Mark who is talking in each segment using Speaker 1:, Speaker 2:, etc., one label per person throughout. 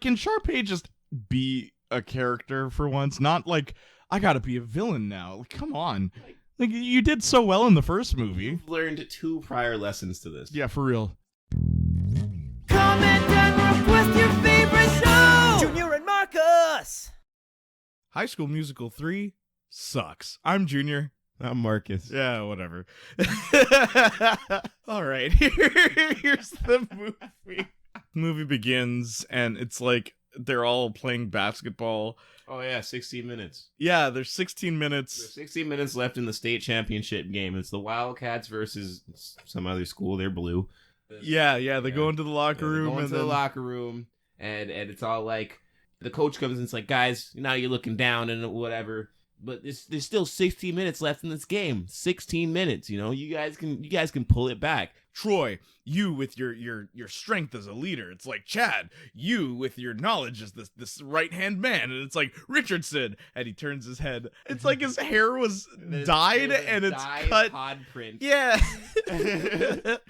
Speaker 1: Can Sharpay just be a character for once? Not like, I gotta be a villain now. Like, come on. Like, you did so well in the first movie.
Speaker 2: You've learned 2 prior lessons to this.
Speaker 1: Yeah, for real.
Speaker 3: Comment and request your favorite show!
Speaker 4: Junior and Marcus!
Speaker 1: High School Musical 3 sucks. I'm Junior.
Speaker 2: I'm Marcus.
Speaker 1: Yeah, whatever. All right, here's the movie. Movie begins, and it's like they're all playing basketball.
Speaker 2: Oh yeah, 16 minutes.
Speaker 1: Yeah, there's 16 minutes.
Speaker 2: There's 16 minutes left in the state championship game. It's the Wildcats versus some other school. They're blue.
Speaker 1: Yeah, they go into the locker room.
Speaker 2: They go into
Speaker 1: and
Speaker 2: the locker room, and it's all like, the coach comes in and it's like, guys, now you're looking down and whatever. But there's still 16 minutes left in this game. 16 minutes, you know. You guys can pull it back.
Speaker 1: Troy, you with your strength as a leader. It's like, Chad, you with your knowledge as this right-hand man. And it's like, Richardson. And he turns his head. It's like his hair was dyed and it's cut.
Speaker 2: Pod print.
Speaker 1: Yeah. And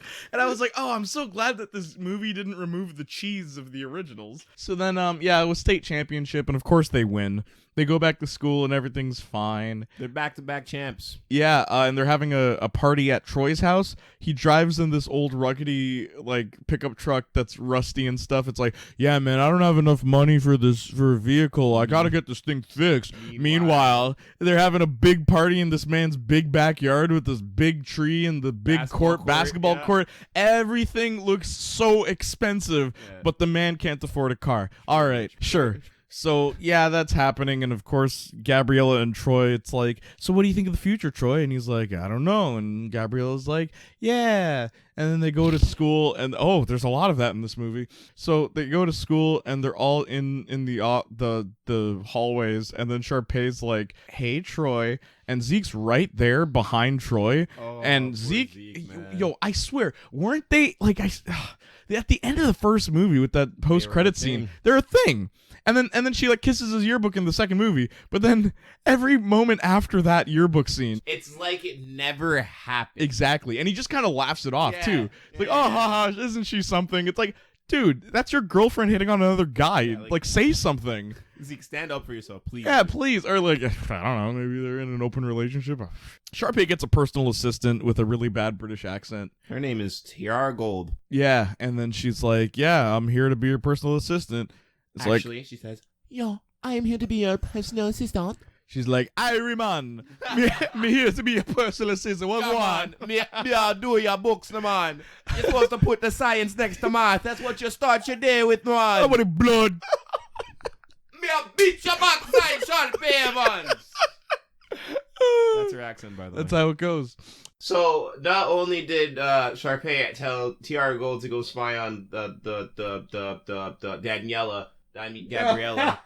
Speaker 1: I was like, oh, I'm so glad that this movie didn't remove the cheese of the originals. So then, it was state championship, and of course they win. They go back to school and everything's fine.
Speaker 2: They're back-to-back champs.
Speaker 1: Yeah, and they're having a party at Troy's house. He drives in this old ruggedy like pickup truck that's rusty and stuff. It's like, yeah, man, I don't have enough money for a vehicle. I gotta get this thing fixed. Meanwhile, they're having a big party in this man's big backyard with this big tree and the big basketball court. Everything looks so expensive, but the man can't afford a car. All right, sure. So, yeah, that's happening, and of course, Gabriella and Troy, it's like, so what do you think of the future, Troy? And he's like, I don't know, and Gabriella's like, yeah, and then they go to school, and there's a lot of that in this movie. So, they go to school, and they're all in the hallways, and then Sharpay's like, hey, Troy, and Zeke's right there behind Troy, and Zeke, I swear, weren't they, like, at the end of the first movie with that post-credit scene, they're a thing. And then she like kisses his yearbook in the second movie, but then every moment after that yearbook scene,
Speaker 2: it's like it never happened.
Speaker 1: Exactly, and he just kind of laughs it off too. Like, haha, isn't she something? It's like, dude, that's your girlfriend hitting on another guy. Yeah, like, say something.
Speaker 2: Zeke, stand up for yourself, please.
Speaker 1: Yeah, please. Or like, I don't know, maybe they're in an open relationship. Sharpay gets a personal assistant with a really bad British accent.
Speaker 2: Her name is Tiara Gold.
Speaker 1: Yeah, and then she's like, yeah, I'm here to be your personal assistant. It's
Speaker 2: actually, she says, yo, I am here to be your personal assistant.
Speaker 1: She's like, Irie me here to be your personal assistant. What one?
Speaker 2: Me do your books, no man. You're supposed to put the science next to math. That's what you start your day with, man.
Speaker 1: I want the blood.
Speaker 2: Me a beat your backside, Sharpay Evans. That's her accent, by the way.
Speaker 1: That's how it goes.
Speaker 2: So not only did Sharpay tell Tiara Gold to go spy on the Gabriella,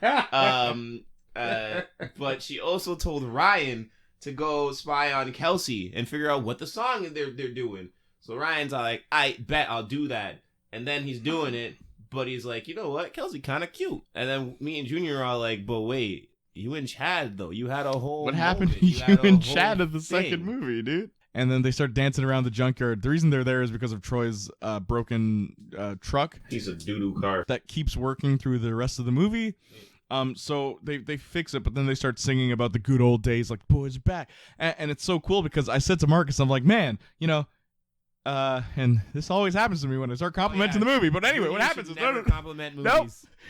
Speaker 2: but she also told Ryan to go spy on Kelsey and figure out what the song they're doing. So Ryan's like, I bet I'll do that, and then he's doing it, but he's like, you know what, Kelsey kind of cute, and then me and Junior are all like, but wait, you and Chad though, you had a whole.
Speaker 1: What happened to you and Chad in the second movie, dude? And then they start dancing around the junkyard. The reason they're there is because of Troy's broken truck.
Speaker 2: Piece of doo-doo car.
Speaker 1: That keeps working through the rest of the movie. So they fix it, but then they start singing about the good old days, like, boys are back. And it's so cool because I said to Marcus, I'm like, man, you know, and this always happens to me when I start complimenting the movie. But anyway, what happens is
Speaker 2: never compliment movies.
Speaker 1: Nope.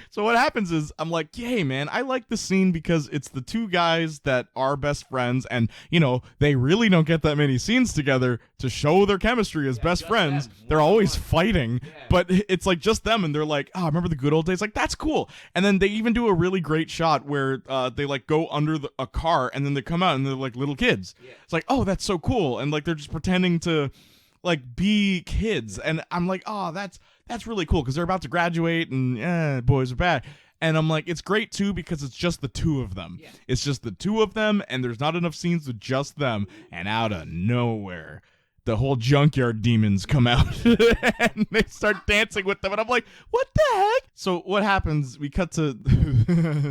Speaker 1: So what happens is I'm like, hey man, I like the scene because it's the two guys that are best friends, and you know they really don't get that many scenes together to show their chemistry as best friends. They're always fighting, but it's like just them, and they're like, oh, remember the good old days? Like, that's cool. And then they even do a really great shot where they like go under a car, and then they come out and they're like little kids. It's like, oh, that's so cool, and like they're just pretending to like be kids, and I'm like, oh, that's really cool because they're about to graduate and boys are bad. And I'm like, it's great too because it's just the two of them. It's just the two of them, and there's not enough scenes with just them. And out of nowhere, the whole Junkyard Demons come out and they start dancing with them, and I'm like, what the heck? So what happens? We cut to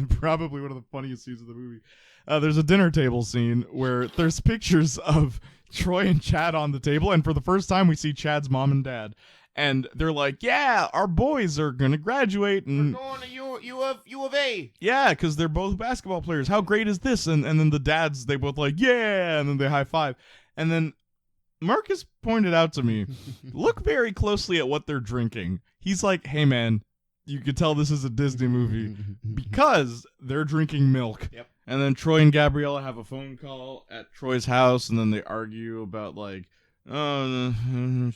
Speaker 1: probably one of the funniest scenes of the movie. There's a dinner table scene where there's pictures of Troy and Chad on the table, and for the first time we see Chad's mom and dad. And they're like, yeah, our boys are going to graduate. And
Speaker 2: We're going to U of A.
Speaker 1: yeah, because they're both basketball players. How great is this? And then the dads, they both like, yeah, and then they high five. And then Marcus pointed out to me, look very closely at what they're drinking. He's like, hey, man, you could tell this is a Disney movie because they're drinking milk.
Speaker 2: Yep.
Speaker 1: And then Troy and Gabriella have a phone call at Troy's house, and then they argue about, like, oh,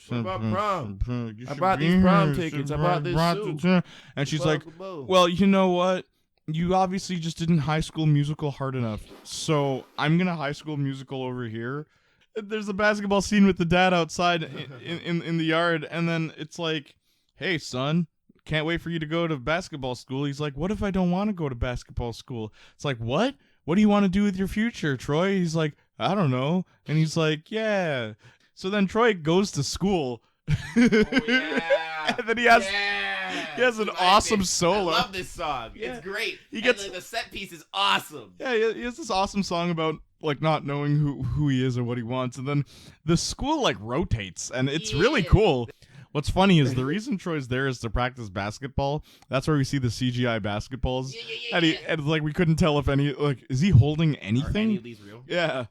Speaker 2: What about prom?
Speaker 1: you
Speaker 2: I
Speaker 1: should
Speaker 2: bought
Speaker 1: be
Speaker 2: these prom
Speaker 1: here,
Speaker 2: tickets. I
Speaker 1: should
Speaker 2: bought this
Speaker 1: brought
Speaker 2: suit.
Speaker 1: the- And she's like, well, you know what? You obviously just didn't High School Musical hard enough. So I'm going to High School Musical over here. There's a basketball scene with the dad outside in the yard. And then it's like, hey, son, can't wait for you to go to basketball school. He's like, what if I don't want to go to basketball school? It's like, what? What do you want to do with your future, Troy? He's like, I don't know. And he's like, yeah. So then Troy goes to school.
Speaker 2: Oh, yeah.
Speaker 1: And then he has an awesome
Speaker 2: it.
Speaker 1: solo.
Speaker 2: I love this song.
Speaker 1: Yeah.
Speaker 2: It's great.
Speaker 1: He gets-
Speaker 2: and the set piece is awesome.
Speaker 1: Yeah, he has this awesome song about like not knowing who he is or what he wants, and then the school like rotates, and it's really
Speaker 2: Yeah.
Speaker 1: cool. What's funny is the reason Troy's there is to practice basketball. That's where we see the CGI basketballs, and like we couldn't tell if any like is he holding
Speaker 2: Are
Speaker 1: anything?
Speaker 2: any of these real?
Speaker 1: Yeah.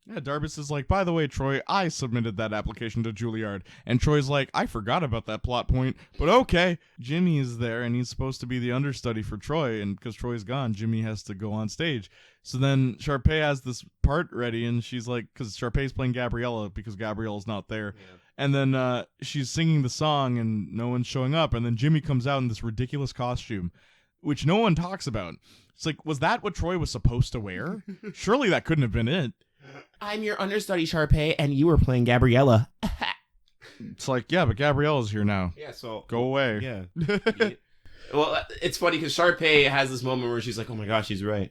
Speaker 1: Yeah, Darbus is like, by the way, Troy, I submitted that application to Juilliard. And Troy's like, I forgot about that plot point, but okay. Jimmy is there, and he's supposed to be the understudy for Troy, and because Troy's gone, Jimmy has to go on stage. So then Sharpay has this part ready, and she's like, because Sharpay's playing Gabriella, because Gabriella's not there.
Speaker 2: Yeah.
Speaker 1: And then she's singing the song, and no one's showing up, and then Jimmy comes out in this ridiculous costume, which no one talks about. It's like, was that what Troy was supposed to wear? Surely that couldn't have been it.
Speaker 2: I'm your understudy, Sharpay, and you were playing Gabriella.
Speaker 1: It's like, yeah, but Gabriella's here now.
Speaker 2: Yeah, so
Speaker 1: Go away.
Speaker 2: Yeah. Well, it's funny because Sharpay has this moment where she's like, "Oh my gosh, she's right,"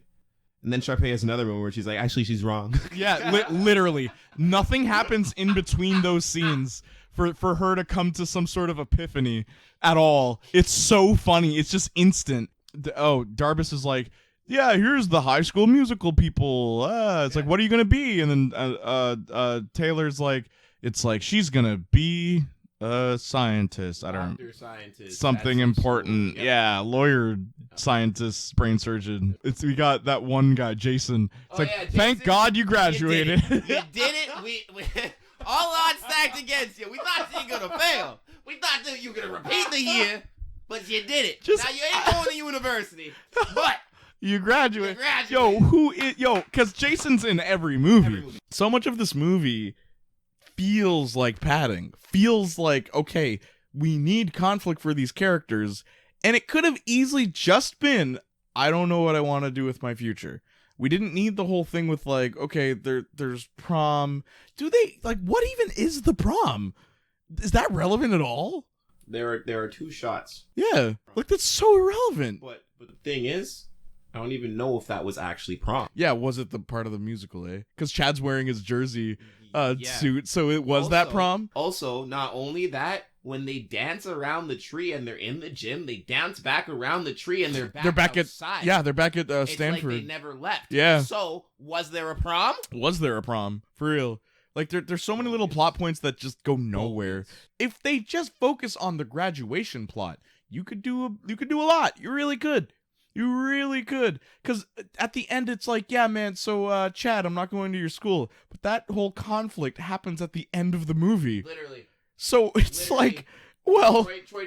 Speaker 2: and then Sharpay has another moment where she's like, "Actually, she's wrong."
Speaker 1: Yeah, literally. Nothing happens in between those scenes for her to come to some sort of epiphany at all. It's so funny. It's just instant. Darbus is like, yeah, here's the High School Musical people. It's like, what are you going to be? And then Taylor's like, it's like, she's going to be a scientist. I don't know.
Speaker 2: Doctor, scientist,
Speaker 1: Something
Speaker 2: that's
Speaker 1: important.
Speaker 2: school. Yep.
Speaker 1: Yeah, lawyer, scientist, brain surgeon. We got that one guy, Jason. It's
Speaker 2: Oh,
Speaker 1: like,
Speaker 2: yeah,
Speaker 1: thank
Speaker 2: Jason,
Speaker 1: God you graduated.
Speaker 2: You did it. We all odds stacked against you. We thought you were gonna fail. We thought that you were gonna repeat the year, but you did it.
Speaker 1: Just-
Speaker 2: now you ain't going to university, but
Speaker 1: You graduate.
Speaker 2: You graduate.
Speaker 1: Because Jason's in every movie.
Speaker 2: Every movie.
Speaker 1: So much of this movie feels like padding. Feels like, okay, we need conflict for these characters. And it could have easily just been, I don't know what I want to do with my future. We didn't need the whole thing with like, okay, there's prom. Do they, like, what even is the prom? Is that relevant at all?
Speaker 2: there are two shots.
Speaker 1: Yeah. Like, that's so irrelevant.
Speaker 2: But the thing is, I don't even know if that was actually prom.
Speaker 1: Yeah, was it the part of the musical, eh? Because Chad's wearing his jersey
Speaker 2: Yeah.
Speaker 1: suit, so it was that prom?
Speaker 2: Also, not only that, when they dance around the tree and they're in the gym, they dance back around the tree and they're back
Speaker 1: at
Speaker 2: outside.
Speaker 1: they're back at
Speaker 2: It's
Speaker 1: Stanford.
Speaker 2: like they never left.
Speaker 1: Yeah.
Speaker 2: So, was there a prom?
Speaker 1: Was there a prom? For real. Like, there's so many little plot points that just go nowhere. If they just focus on the graduation plot, you could do a lot. You really could. You really could. Because at the end, it's like, yeah, man, so, Chad, I'm not going to your school. But that whole conflict happens at the end of the movie.
Speaker 2: Literally.
Speaker 1: So it's
Speaker 2: Literally.
Speaker 1: like, well...
Speaker 2: Troy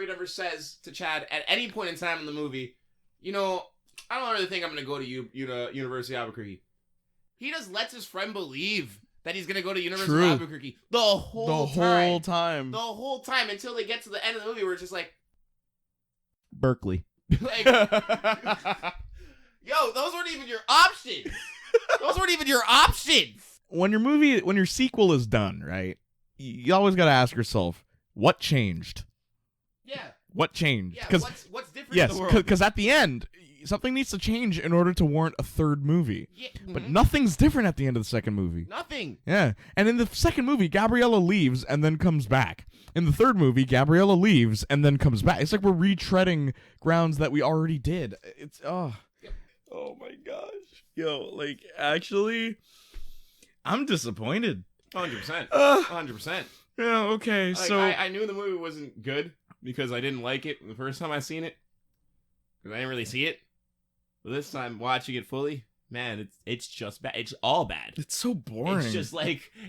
Speaker 2: never says to Chad at any point in time in the movie, you know, I don't really think I'm going to go to University of Albuquerque. He just lets his friend believe that he's going to go to University
Speaker 1: True.
Speaker 2: of Albuquerque the whole time. The whole time until they get to the end of the movie where it's just like, Berkeley. Like, yo, those weren't even your options. Those weren't even your options.
Speaker 1: When your sequel is done, right? You always got to ask yourself, what changed?
Speaker 2: Yeah.
Speaker 1: What changed?
Speaker 2: Yeah.
Speaker 1: 'Cause-
Speaker 2: What's different
Speaker 1: yes,
Speaker 2: in the world?
Speaker 1: because at the end, something needs to change in order to warrant a third movie.
Speaker 2: Yeah,
Speaker 1: But nothing's different at the end of the second movie.
Speaker 2: nothing.
Speaker 1: Yeah. And in the second movie, Gabriella leaves and then comes back. In the third movie, Gabriella leaves and then comes back. It's like we're retreading grounds that we already did. It's, oh my gosh. Yo, like, actually, I'm disappointed.
Speaker 2: 100%.
Speaker 1: 100%.
Speaker 2: 100%.
Speaker 1: Yeah, okay,
Speaker 2: Like,
Speaker 1: so...
Speaker 2: I knew the movie wasn't good because I didn't like it the first time I seen it. Because I didn't really see it. But this time, watching it fully, man, it's just bad. It's all bad.
Speaker 1: It's so boring.
Speaker 2: It's just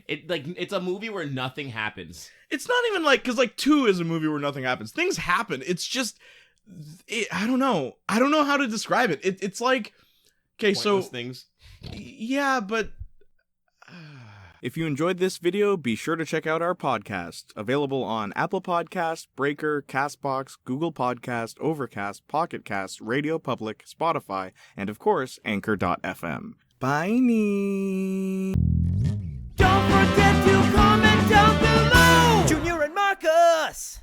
Speaker 2: it's a movie where nothing happens.
Speaker 1: It's not even like, because like 2 is a movie where nothing happens. Things happen. It's just, I don't know. I don't know how to describe it. It's like, okay,
Speaker 2: Pointless
Speaker 1: so
Speaker 2: things.
Speaker 1: yeah, but if you enjoyed this video, be sure to check out our podcast, available on Apple Podcasts, Breaker, Castbox, Google Podcast, Overcast, Pocket Cast, Radio Public, Spotify, and of course, Anchor.fm. Bye.
Speaker 3: Don't forget to comment down below.
Speaker 4: Junior and Marcus!